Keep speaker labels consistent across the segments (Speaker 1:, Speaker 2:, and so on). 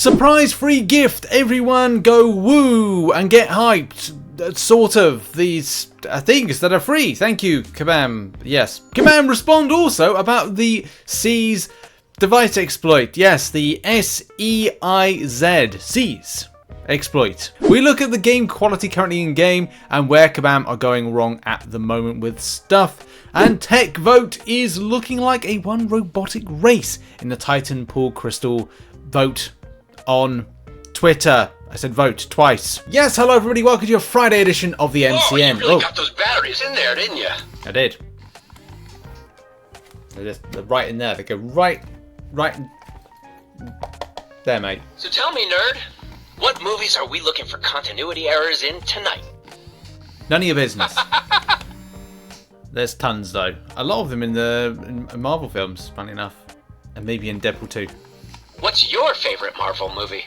Speaker 1: Surprise free gift! Everyone go woo and get hyped. Sort of these things that are free. Thank you, Kabam. Yes. Kabam respond also about the Seiz Device Exploit. Yes, the S.E.I.Z. Seiz Exploit. We look at the game quality currently in game and where Kabam are going wrong at the moment with stuff. And Tech Vote is looking like a one robotic race in the Titan Pool Crystal vote on Twitter. I said vote twice. Yes, hello everybody, welcome to your Friday edition of the MCN.
Speaker 2: You really got those batteries in there, didn't you?
Speaker 1: I did. They're right in there. They go right there, mate.
Speaker 2: So tell me, nerd, what movies are we looking for continuity errors in tonight?
Speaker 1: None of your business. There's tons though. A lot of them in Marvel films, funny enough. And maybe in Deadpool 2.
Speaker 2: What's your favorite Marvel movie?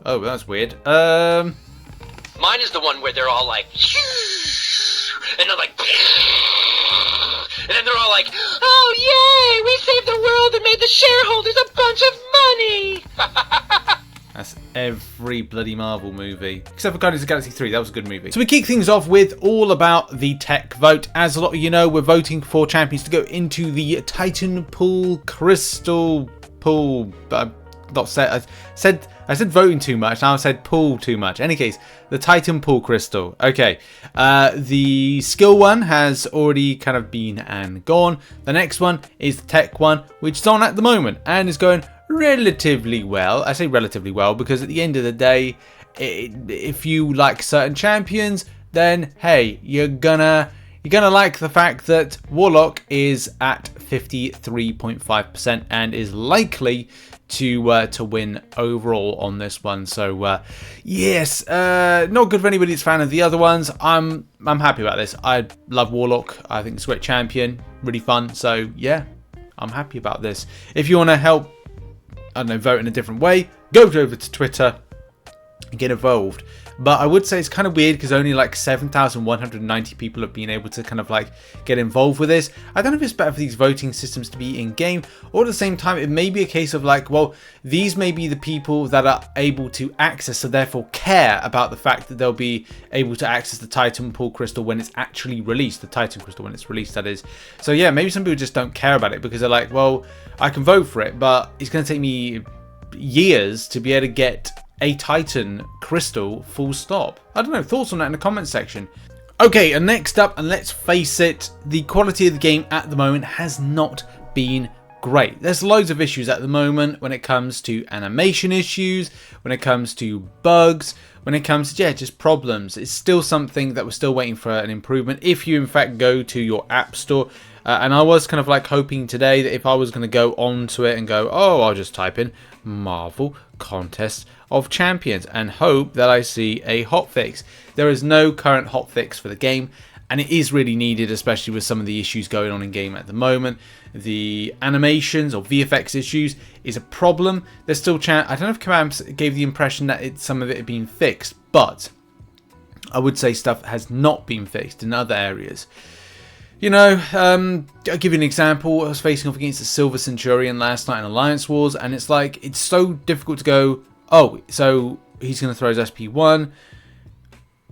Speaker 1: Oh, that's weird.
Speaker 2: Mine is the one where they're all like, and they're like, and then they're all like, oh yay, we saved the world and made the shareholders a bunch of money.
Speaker 1: That's every bloody Marvel movie. Except for Guardians of the Galaxy 3, that was a good movie. So we kick things off with all about the tech vote. As a lot of you know, we're voting for champions to go into the Titan Pool Crystal Pool. I said voting too much, now I said pool too much. In any case, the Titan Pool Crystal. Okay, the skill one has already kind of been and gone. The next one is the tech one, which is on at the moment and is going relatively well. I say relatively well because at the end of the day, if you like certain champions, then hey, you're gonna like the fact that Warlock is at 53.5% and is likely to win overall on this one. So yes, not good for anybody that's a fan of the other ones. I'm happy about this. I love Warlock. I think it's a great champion, really fun. So yeah, I'm happy about this. If you want to help, I don't know, vote in a different way, go over to Twitter and get involved. But I would say it's kind of weird because only like 7,190 people have been able to kind of like get involved with this. I don't know if it's better for these voting systems to be in game, or at the same time it may be a case of like, well, these may be the people that are able to access, so therefore care about the fact that they'll be able to access the Titan Pool Crystal when it's actually released, the Titan Crystal when it's released, that is. So yeah, maybe some people just don't care about it because they're like, well, I can vote for it, but it's going to take me years to be able to get a Titan Crystal, full stop. I don't know, thoughts on that in the comment section. Okay, and next up, and let's face it, the quality of the game at the moment has not been great. There's loads of issues at the moment when it comes to animation issues, when it comes to bugs, when it comes to, yeah, just problems. It's still something that we're still waiting for an improvement. If you in fact go to your app store, and I was kind of like hoping today that if I was going to go onto it and go, oh, I'll just type in Marvel Contest of Champions and hope that I see a hotfix. There is no current hotfix for the game, and it is really needed, especially with some of the issues going on in game at the moment. The animations or VFX issues is a problem. There's still I don't know if Kabam gave the impression that some of it had been fixed, but I would say stuff has not been fixed in other areas. You know, I'll give you an example. I was facing off against the Silver Centurion last night in Alliance Wars, and it's like, it's so difficult to go, oh, so he's going to throw his SP1.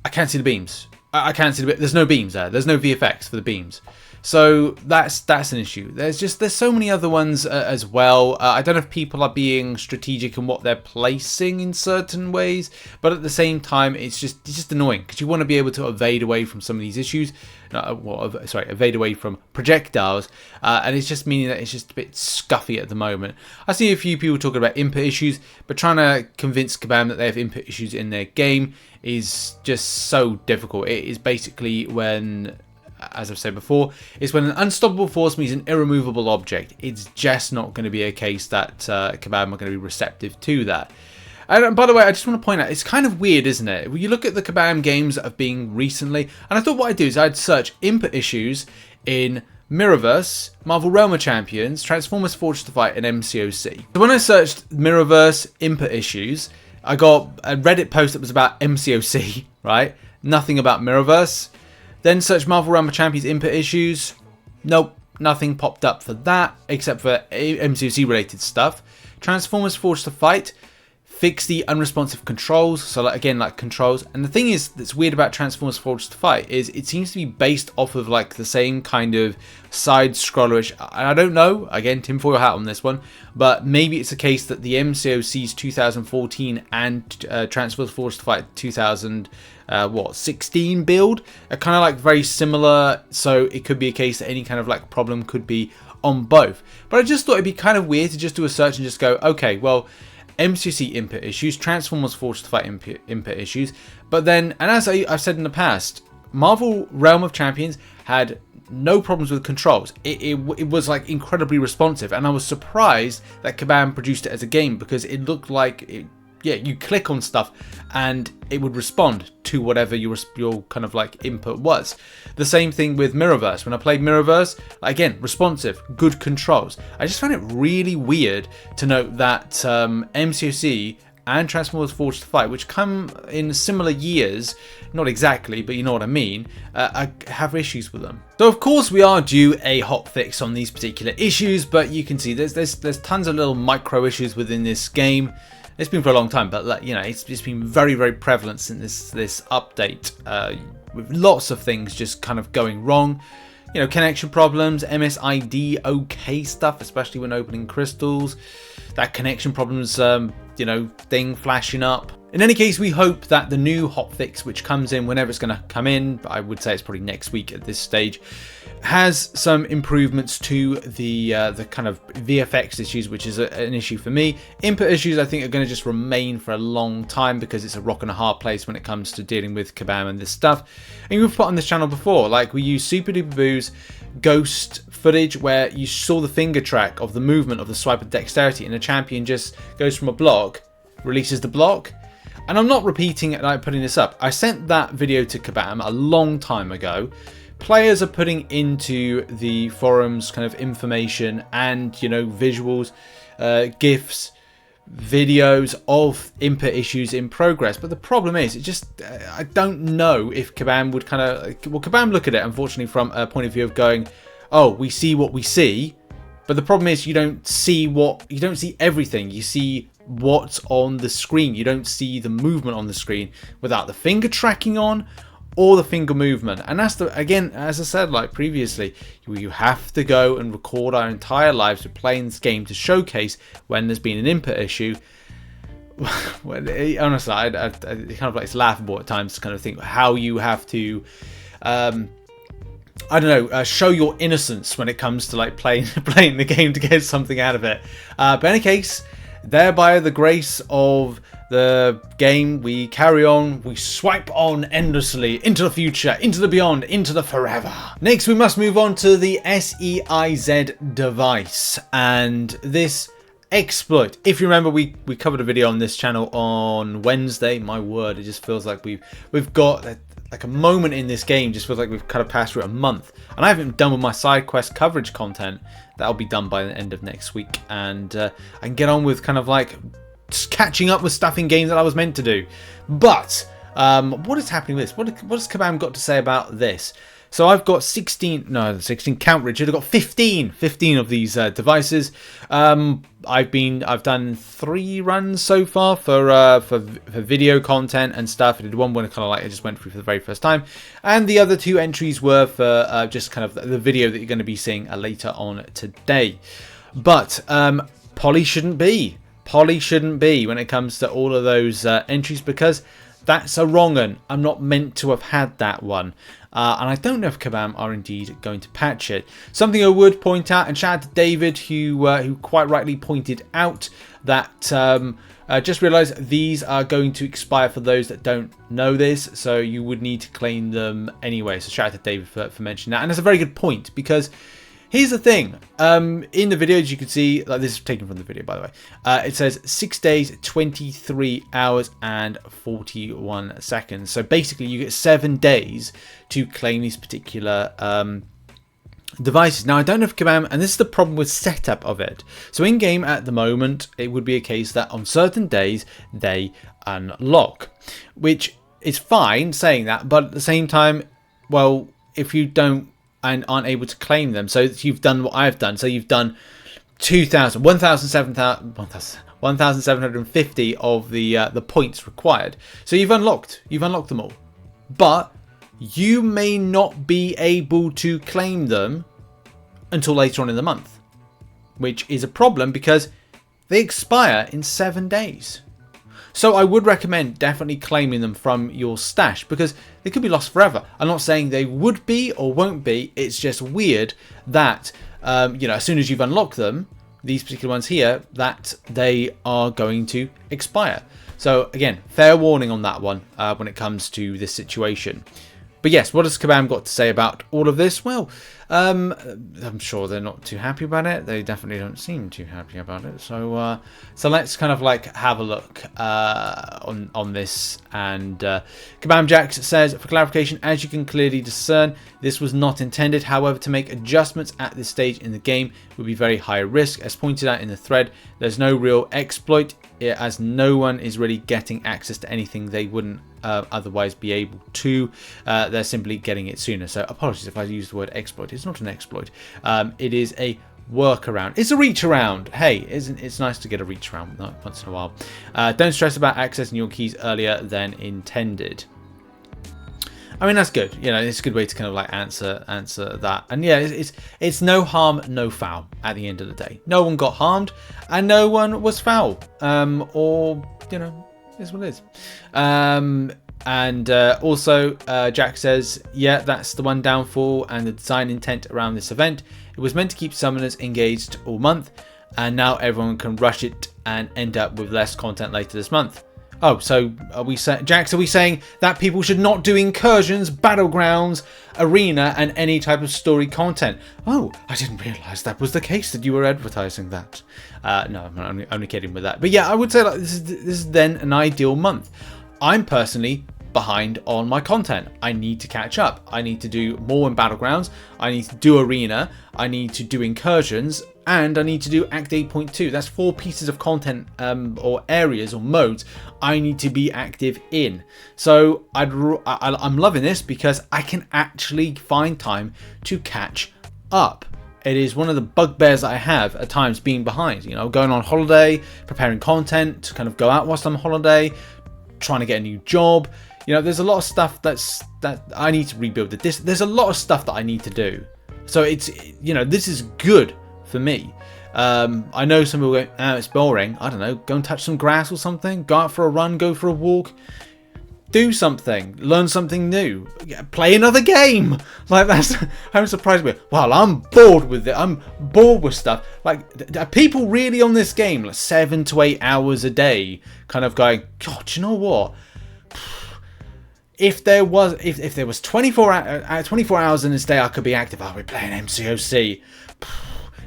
Speaker 1: I can't see the beams. I can't see the beams. There's no beams there. There's no VFX for the beams. So that's an issue. There's so many other ones as well. I don't know if people are being strategic in what they're placing in certain ways, but at the same time, it's just annoying because you want to be able to evade away from some of these issues. Evade away from projectiles, and it's just meaning that it's just a bit scuffy at the moment. I see a few people talking about input issues, but trying to convince Kabam that they have input issues in their game is just so difficult. It is basically when, as I've said before, it's when an unstoppable force meets an irremovable object. It's just not going to be a case that Kabam are going to be receptive to that. And by the way, I just want to point out, it's kind of weird, isn't it? When you look at the Kabam games that have been recently, and I thought what I'd do is I'd search input issues in Mirrorverse, Marvel Realm of Champions, Transformers Forged to Fight, and MCOC. So when I searched Mirrorverse input issues, I got a Reddit post that was about MCOC, right? Nothing about Mirrorverse. Then search Marvel Realm of Champions input issues. Nope, nothing popped up for that, except for MCOC related stuff. Transformers Forged to Fight. fix the unresponsive controls, so like, again, like controls. And the thing is that's weird about Transformers Forged to Fight is it seems to be based off of like the same kind of side scrollerish. I don't know, again, tinfoil hat on this one, but maybe it's a case that the MCOC's 2014 and Transformers Forged to Fight 2016 build are kind of like very similar, so it could be a case that any kind of like problem could be on both. But I just thought it'd be kind of weird to just do a search and just go, okay, well, MCOC input issues, Transformers Forged to Fight input issues, but then, and as I've said in the past, Marvel Realm of Champions had no problems with controls. It was like incredibly responsive, and I was surprised that Kabam produced it as a game because it looked like you click on stuff and it would respond to whatever your kind of like input was. The same thing with Mirrorverse. When I played Mirrorverse, again, responsive, good controls. I just found it really weird to note that MCOC and Transformers Forged to Fight, which come in similar years, not exactly, but you know what I mean, have issues with them. So of course we are due a hot fix on these particular issues, but you can see there's tons of little micro issues within this game. It's been for a long time, but you know, it's been very, very prevalent since this update, with lots of things just kind of going wrong. You know, connection problems, MSID okay stuff, especially when opening crystals. That connection problems, you know, thing flashing up. In any case, we hope that the new hotfix, which comes in whenever it's going to come in, I would say it's probably next week at this stage, has some improvements to the kind of VFX issues, which is an issue for me. Input issues, I think, are going to just remain for a long time because it's a rock and a hard place when it comes to dealing with Kabam and this stuff. And we've put on this channel before, like we use Super Duper Boo's ghost footage where you saw the finger track of the movement of the swipe of dexterity, and a champion just goes from a block, releases the block. And I'm not repeating it like putting this up. I sent that video to Kabam a long time ago. Players are putting into the forums kind of information and, you know, visuals, GIFs, videos of input issues in progress. But the problem is, it just, I don't know if Kabam would kind of, well, Kabam look at it, unfortunately, from a point of view of going, oh, we see what we see. But the problem is you don't see everything. You see what's on the screen. You don't see the movement on the screen without the finger tracking on or the finger movement. And that's the, again, as I said like previously, you have to go and record our entire lives with playing this game to showcase when there's been an input issue. Well, honestly, I kind of like, it's laughable at times to kind of think how you have to I don't know, show your innocence when it comes to like playing the game to get something out of it. But in any case, thereby the grace of the game, we carry on, we swipe on endlessly into the future, into the beyond, into the forever. Next, we must move on to the S.E.I.Z device and this exploit. If you remember, we covered a video on this channel on Wednesday. My word, it just feels like we've got like a moment in this game, just feels like we've kind of passed through a month. And I haven't done with my side quest coverage content. That'll be done by the end of next week, and I can get on with kind of like just catching up with stuff in games that I was meant to do. But what is happening with this? What has Kabam got to say about this? So I've got 16, count Richard, I've got 15 of these devices. I've done 3 runs so far for video content and stuff. I did one kind of like I just went through for the very first time, and the other 2 entries were for just kind of the video that you're going to be seeing later on today. But Polly shouldn't be when it comes to all of those entries, because that's a wrong one. I'm not meant to have had that one. And I don't know if Kabam are indeed going to patch it. Something I would point out, and shout out to David, who quite rightly pointed out that just realised these are going to expire for those that don't know this, so you would need to claim them anyway. So shout out to David for mentioning that, and that's a very good point, because here's the thing. In the video, as you can see, like this is taken from the video, by the way, it says 6 days, 23 hours and 41 seconds. So basically you get 7 days to claim these particular devices. Now, I don't know if Kabam, and this is the problem with setup of it. So in game at the moment, it would be a case that on certain days they unlock, which is fine saying that, but at the same time, well, if you don't and aren't able to claim them, so you've done what I've done, so you've done 2,000, 1,750 of the points required. So you've unlocked them all, but you may not be able to claim them until later on in the month, which is a problem because they expire in 7 days. So I would recommend definitely claiming them from your stash because they could be lost forever. I'm not saying they would be or won't be. It's just weird that as soon as you've unlocked them, these particular ones here, that they are going to expire. So again, fair warning on that one when it comes to this situation. But yes, what has Kabam got to say about all of this? Well, I'm sure they're not too happy about it. They definitely don't seem too happy about it. So let's kind of like have a look on this. And Kabam Jax says, for clarification, as you can clearly discern, this was not intended. However, to make adjustments at this stage in the game would be very high risk. As pointed out in the thread, there's no real exploit, as no one is really getting access to anything they wouldn't otherwise be able to. They're simply getting it sooner. So apologies if I use the word exploit. It's not an exploit. It is a workaround. It's a reach around. Hey, it's nice to get a reach around once in a while. Don't stress about accessing your keys earlier than intended. I mean, that's good. It's a good way to kind of like answer that. And yeah, it's no harm, no foul at the end of the day. No one got harmed and no one was foul. Is what it is. Also, Jack says, yeah, that's the one downfall and the design intent around this event. It was meant to keep summoners engaged all month, and now everyone can rush it and end up with less content later this month. Oh, so are we saying, Jax, are we saying that people should not do incursions, battlegrounds, arena, and any type of story content? Oh, I didn't realise that was the case, that you were advertising that. No, I'm only kidding with that. But yeah, I would say like this is then an ideal month. I'm personally behind on my content. I need to catch up. I need to do more in battlegrounds. I need to do arena. I need to do incursions. And I need to do Act 8.2. That's 4 pieces of content or areas or modes I need to be active in. So I'm loving this because I can actually find time to catch up. It is one of the bugbears that I have at times being behind. Going on holiday, preparing content to kind of go out whilst I'm on holiday, trying to get a new job. There's a lot of stuff that I need to rebuild. There's a lot of stuff that I need to do. So it's this is good for me. I know some people go, oh, it's boring. I don't know, go and touch some grass or something, go out for a run, go for a walk, do something, learn something new, play another game. Like I'm surprised with. Well, I'm bored with it. I'm bored with stuff. Like, are people really on this game like 7 to 8 hours a day, kind of going, God, you know what? If there was 24 hours in this day I could be active, I'll be playing MCOC.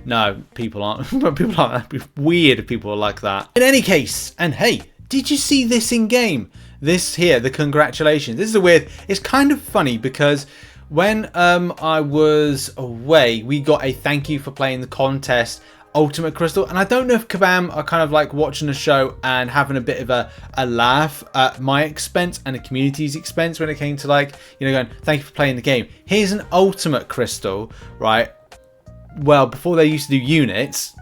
Speaker 1: No, people aren't. People aren't. That'd be weird if people are like that. In any case, and hey, did you see this in game? This here, the congratulations. This is a weird. It's kind of funny because when I was away, we got a thank you for playing the contest Ultimate Crystal, and I don't know if Kabam are kind of like watching a show and having a bit of a laugh at my expense and the community's expense when it came to like going thank you for playing the game. Here's an Ultimate Crystal, right? Well, before they used to do units,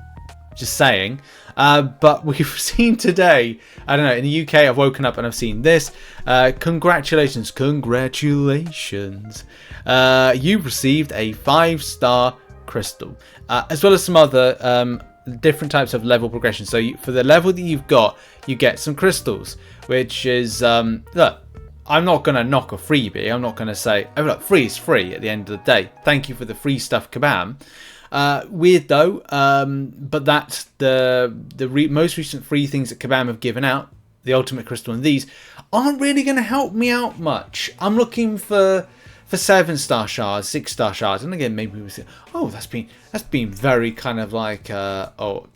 Speaker 1: just saying. But we've seen today, I don't know, in the UK, I've woken up and I've seen this. Congratulations. You've received a 5-star crystal, as well as some other different types of level progression. So for the level that you've got, you get some crystals, which is, look, I'm not going to knock a freebie. I'm not going to say, oh, look, free is free at the end of the day. Thank you for the free stuff, Kabam. Weird though, but that's the most recent free things that Kabam have given out. The Ultimate Crystal and these aren't really going to help me out much. I'm looking for 7-star shards, 6-star shards, and again maybe we say, oh, that's been very kind of like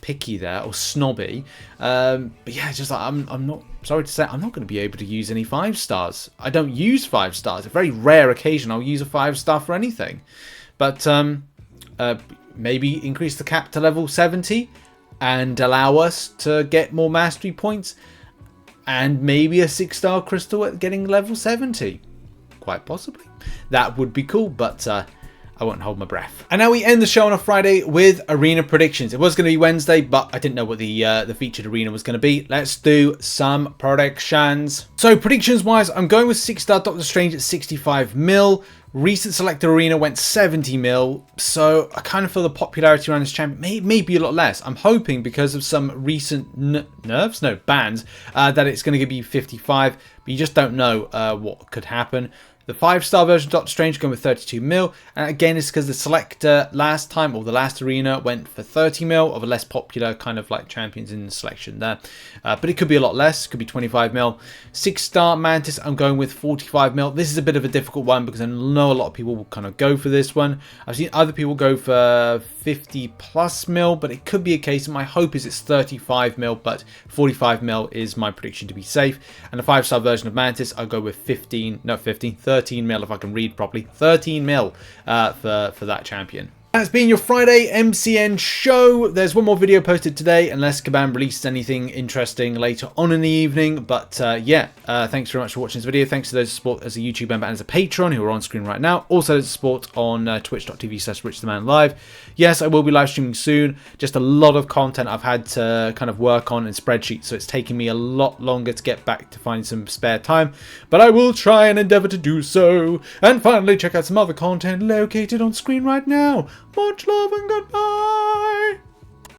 Speaker 1: picky there or snobby. But yeah, just like I'm not sorry to say I'm not going to be able to use any 5 stars. I don't use 5 stars. A very rare occasion I'll use a 5-star for anything, but maybe increase the cap to level 70 and allow us to get more mastery points, and maybe a 6-star crystal at getting level 70. Quite possibly. That would be cool, but I won't hold my breath. And now we end the show on a Friday with arena predictions. It was going to be Wednesday, but I didn't know what the featured arena was going to be. Let's do some predictions. So predictions wise, I'm going with 6-star Doctor Strange at 65 mil. Recent Selected Arena went 70 mil, so I kind of feel the popularity around this champion may be a lot less. I'm hoping because of some recent bans, that it's going to be 55, but you just don't know what could happen. The 5-star version of Doctor Strange going with 32 mil, and again it's because the Selector last time, or the last arena, went for 30 mil of a less popular kind of like champions in the selection there. But it could be a lot less, could be 25 mil. 6-star Mantis, I'm going with 45 mil. This is a bit of a difficult one because I know a lot of people will kind of go for this one. I've seen other people go for 50 plus mil, but it could be a case, and my hope is it's 35 mil, but 45 mil is my prediction to be safe. And the 5-star version of Mantis, I'll go with 13 mil if I can read properly. 13 mil for that champion. That's been your Friday MCN show. There's one more video posted today, unless Kabam releases anything interesting later on in the evening. But thanks very much for watching this video. Thanks to those who support as a YouTube member and as a patron who are on screen right now. Also those who support on twitch.tv/RichTheMan live. Yes, I will be live streaming soon. Just a lot of content I've had to kind of work on in spreadsheets, so it's taking me a lot longer to get back to find some spare time. But I will try and endeavor to do so. And finally, check out some other content located on screen right now. Much love and goodbye.